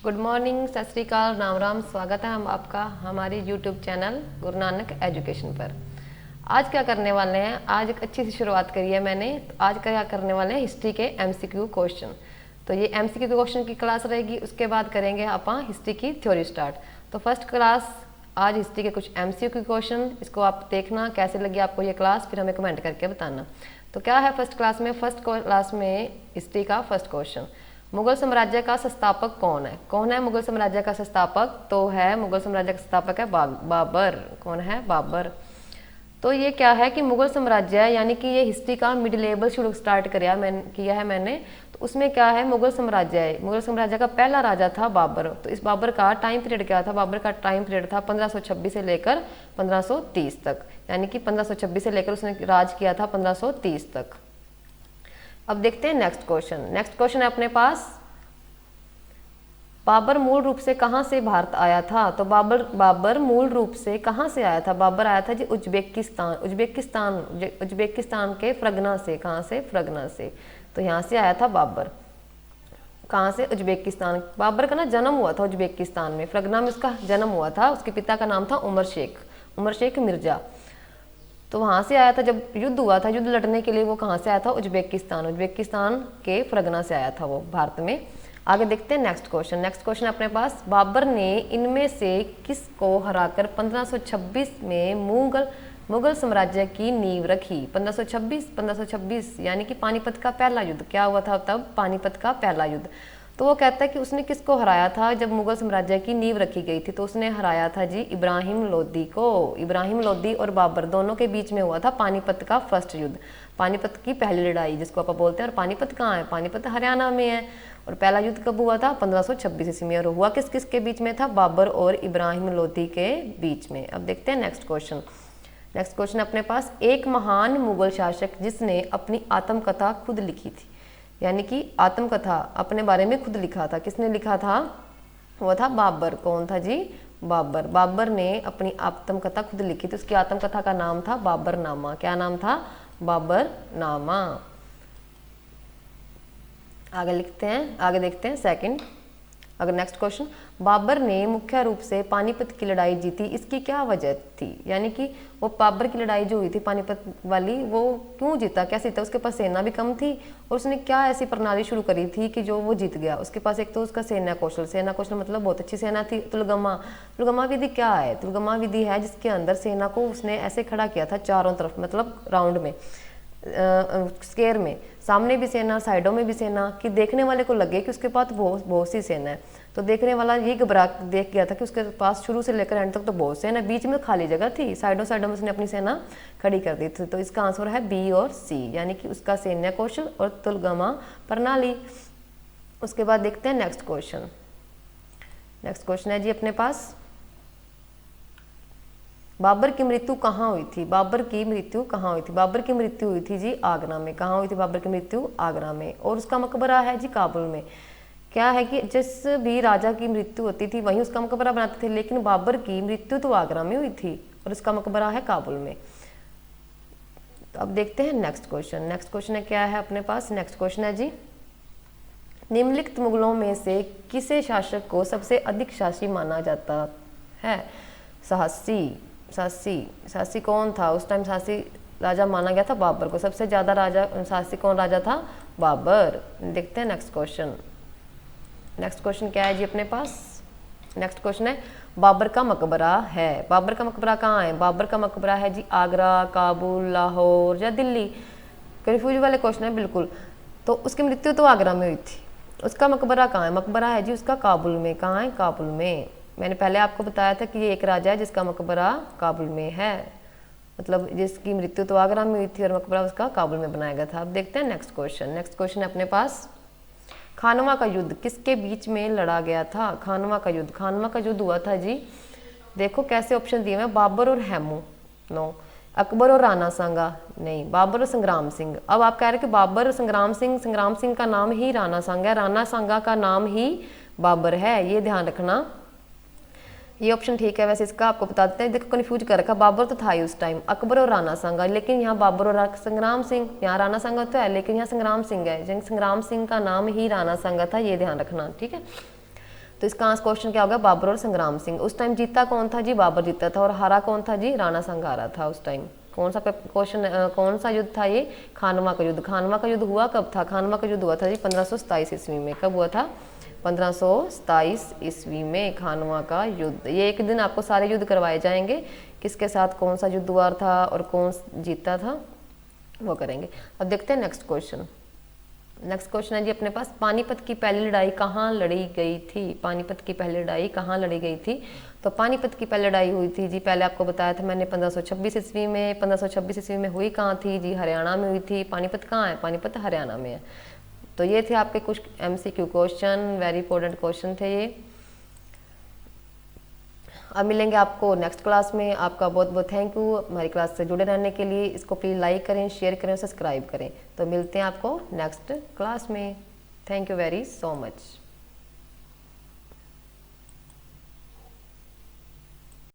Good morning, सत श्री अकाल, राम राम। स्वागत है हम आपका हमारे YouTube channel Guru Nanak education पर। आज क्या करने वाले हैं, आज एक अच्छी सी शुरुआत करी है मैंने। तो आज क्या करने वाले हैं, हिस्ट्री के एमसीक्यू क्वेश्चन। तो ये एमसीक्यू क्वेश्चन की क्लास रहेगी, उसके बाद करेंगे अपन हिस्ट्री की थ्योरी स्टार्ट। तो फर्स्ट क्लास आज हिस्ट्री के कुछ एमसीक्यू क्वेश्चन, इसको आप देखना कैसे लगी आपको ये क्लास, फिर हमें कमेंट करके बताना। तो क्या है फर्स्ट क्लास में हिस्ट्री का फर्स्ट क्वेश्चन, मुगल साम्राज्य का संस्थापक कौन है? कौन है मुगल साम्राज्य का संस्थापक? तो है मुगल साम्राज्य का संस्थापक है बाबर। कौन है? बाबर। तो ये क्या है कि मुगल साम्राज्य यानी कि ये हिस्ट्री का मिड लेवल शुरू स्टार्ट किया है मैंने। तो उसमें क्या है, मुगल साम्राज्य है। मुगल साम्राज्य का पहला राजा था बाबर। तो इस बाबर का टाइम पीरियड क्या था? बाबर का टाइम पीरियड था 1526 से लेकर 1530 तक, यानी कि 1526 से लेकर उसने राज किया था 1530 तक। अब देखते हैं नेक्स्ट क्वेश्चन। नेक्स्ट क्वेश्चन है अपने पास, बाबर मूल रूप से कहाँ से भारत आया था? तो बाबर मूल रूप से कहाँ से आया था? बाबर आया था जी उज्बेकिस्तान के फरगना से। कहाँ से? फरगना से। तो यहाँ से आया था बाबर। कहाँ से? उज्बेकिस्तान। बाबर का ना जन्म हुआ था उज्बेकिस्तान में, फरगना में उसका जन्म हुआ था। उसके पिता का नाम था उमर शेख मिर्जा। तो वहाँ से आया था, जब युद्ध हुआ था, युद्ध लड़ने के लिए वो कहाँ से आया था? उज्बेकिस्तान के फरगना से आया था वो भारत में। आगे देखते हैं नेक्स्ट क्वेश्चन। नेक्स्ट क्वेश्चन अपने पास, बाबर ने इनमें से किसको हराकर 1526 में मुगल साम्राज्य की नींव रखी? 1526 यानी कि पानीपत का पहला युद्ध। क्या हुआ था तब? पानीपत का पहला युद्ध। तो वो कहता है कि उसने किसको हराया था जब मुगल साम्राज्य की नींव रखी गई थी? तो उसने हराया था जी इब्राहिम लोदी को। इब्राहिम लोदी और बाबर दोनों के बीच में हुआ था पानीपत का फर्स्ट युद्ध, पानीपत की पहली लड़ाई जिसको आप बोलते हैं। और पानीपत कहाँ है? पानीपत हरियाणा में है। और पहला युद्ध कब हुआ था? 1526 ईस्वी में। और हुआ किस किस के बीच में था? बाबर और इब्राहिम लोदी के बीच में। अब देखते हैं नेक्स्ट क्वेश्चन। नेक्स्ट क्वेश्चन अपने पास, एक महान मुगल शासक जिसने अपनी आत्मकथा खुद लिखी थी, यानी कि आत्मकथा अपने बारे में खुद लिखा था, किसने लिखा था? वो था बाबर। कौन था जी? बाबर। बाबर ने अपनी आत्मकथा खुद लिखी थी। उसकी आत्मकथा का नाम था बाबरनामा। क्या नाम था? बाबरनामा। आगे देखते हैं सेकंड। अगर नेक्स्ट क्वेश्चन, बाबर ने मुख्य रूप से पानीपत की लड़ाई जीती, इसकी क्या वजह थी? यानी कि वो बाबर की लड़ाई जो हुई थी पानीपत वाली, वो क्यों जीता, कैसे जीता? उसके पास सेना भी कम थी और उसने क्या ऐसी प्रणाली शुरू करी थी कि जो वो जीत गया? उसके पास एक तो उसका सेना कौशल मतलब बहुत अच्छी सेना थी। तुलगमा विधि क्या है? तुलगमा विधि है जिसके अंदर सेना को उसने ऐसे खड़ा किया था चारों तरफ, मतलब राउंड में, स्क्वायर में, सामने भी सेना, साइडों में भी सेना, कि देखने वाले को लगे कि उसके पास बहुत सी सेना है। तो देखने वाला ये घबरा देख गया था कि उसके पास शुरू से लेकर एंड तक तो बहुत सेना, बीच में खाली जगह थी, साइडों में उसने अपनी सेना खड़ी कर दी थी। तो इसका आंसर है बी और सी, यानी कि उसका सैन्य कौशल और तुलगमा प्रणाली। उसके बाद देखते हैं नेक्स्ट क्वेश्चन। नेक्स्ट क्वेश्चन है जी अपने पास, बाबर की मृत्यु कहाँ हुई थी? बाबर की मृत्यु हुई थी जी आगरा में। कहाँ हुई थी बाबर की मृत्यु? आगरा में। और उसका मकबरा है जी काबुल में। क्या है कि जिस भी राजा की मृत्यु होती थी वहीं उसका मकबरा बनाते थे, लेकिन बाबर की मृत्यु तो आगरा में हुई थी और उसका मकबरा है काबुल में। तो अब देखते हैं नेक्स्ट क्वेश्चन। नेक्स्ट क्वेश्चन है क्या है अपने पास? नेक्स्ट क्वेश्चन है जी, निम्नलिखित मुगलों में से किसे शासक को सबसे अधिक साहसी माना जाता है? साहसी कौन था उस टाइम? साहसी राजा माना गया था बाबर को। सबसे ज्यादा साहसी कौन राजा था? बाबर। देखते हैं नेक्स्ट क्वेश्चन। नेक्स्ट क्वेश्चन क्या है जी अपने पास? नेक्स्ट क्वेश्चन है, बाबर का मकबरा है। बाबर का मकबरा कहाँ है? बाबर का मकबरा है जी आगरा, काबुल, लाहौर या दिल्ली? कन्फ्यूज वाले क्वेश्चन है बिल्कुल। तो उसकी मृत्यु तो आगरा में हुई थी, उसका मकबरा कहाँ है? मकबरा है जी उसका काबुल में। कहाँ है? काबुल में। मैंने पहले आपको बताया था कि ये एक राजा है जिसका मकबरा काबुल में है, मतलब जिसकी मृत्यु तो आगरा में हुई थी और मकबरा उसका काबुल में बनाया गया था। अब देखते हैं नेक्स्ट क्वेश्चन। नेक्स्ट क्वेश्चन है अपने पास, खानवा का युद्ध किसके बीच में लड़ा गया था? खानवा का युद्ध हुआ था जी, देखो कैसे ऑप्शन दिए हैं, बाबर और हेमू, नो। अकबर और राणा सांगा, नहीं। बाबर और संग्राम सिंह। अब आप कह रहे कि बाबर और संग्राम सिंह का नाम ही राणा सांगा है, राणा सांगा का नाम ही बाबर है, ये ध्यान रखना। ये ऑप्शन ठीक है। वैसे इसका आपको बता देते हैं, देखो कन्फ्यूज कर रखा, बाबर तो था ही उस टाइम, अकबर और राणा सांगा, लेकिन यहाँ बाबर और संग्राम सिंह, यहाँ राणा सांगा तो है लेकिन यहाँ संग्राम सिंह है, संग्राम सिंह का नाम ही राणा सांगा था, ये ध्यान रखना, ठीक है। तो इसका क्वेश्चन क्या होगा, बाबर और संग्राम सिंह। उस टाइम जीता कौन था जी, बाबर जीता था, और हारा कौन था जी, राणा संघ हारा था उस टाइम। कौन सा क्वेश्चन, कौन सा युद्ध था ये, खानवा का युद्ध। खानवा का युद्ध हुआ कब था, खानवा का युद्ध हुआ था जी 1527 ईस्वी में। कब हुआ था, 1527 ईस्वी में खानवा का युद्ध। ये एक दिन आपको सारे युद्ध करवाए जाएंगे, किसके साथ कौन सा युद्ध हुआ था और कौन जीता था, वो करेंगे। अब देखते हैं नेक्स्ट क्वेश्चन। नेक्स्ट क्वेश्चन है जी अपने पास, पानीपत की पहली लड़ाई कहाँ लड़ी गई थी। पानीपत की पहली लड़ाई कहाँ लड़ी गई थी। तो पानीपत की पहली लड़ाई हुई थी जी, पहले आपको बताया था मैंने 1526 ईस्वी में। 1526 ईस्वी में हुई कहाँ थी जी, हरियाणा में हुई थी। पानीपत कहाँ है, पानीपत हरियाणा में है। तो ये थे आपके कुछ MCQ question, very important question थे ये। अब मिलेंगे आपको नेक्स्ट क्लास में। आपका बहुत बहुत थैंक यू हमारी क्लास से जुड़े रहने के लिए। इसको प्लीज़ लाइक करें, शेयर करें, सब्सक्राइब करें। तो मिलते हैं आपको नेक्स्ट क्लास में। Thank you very so much.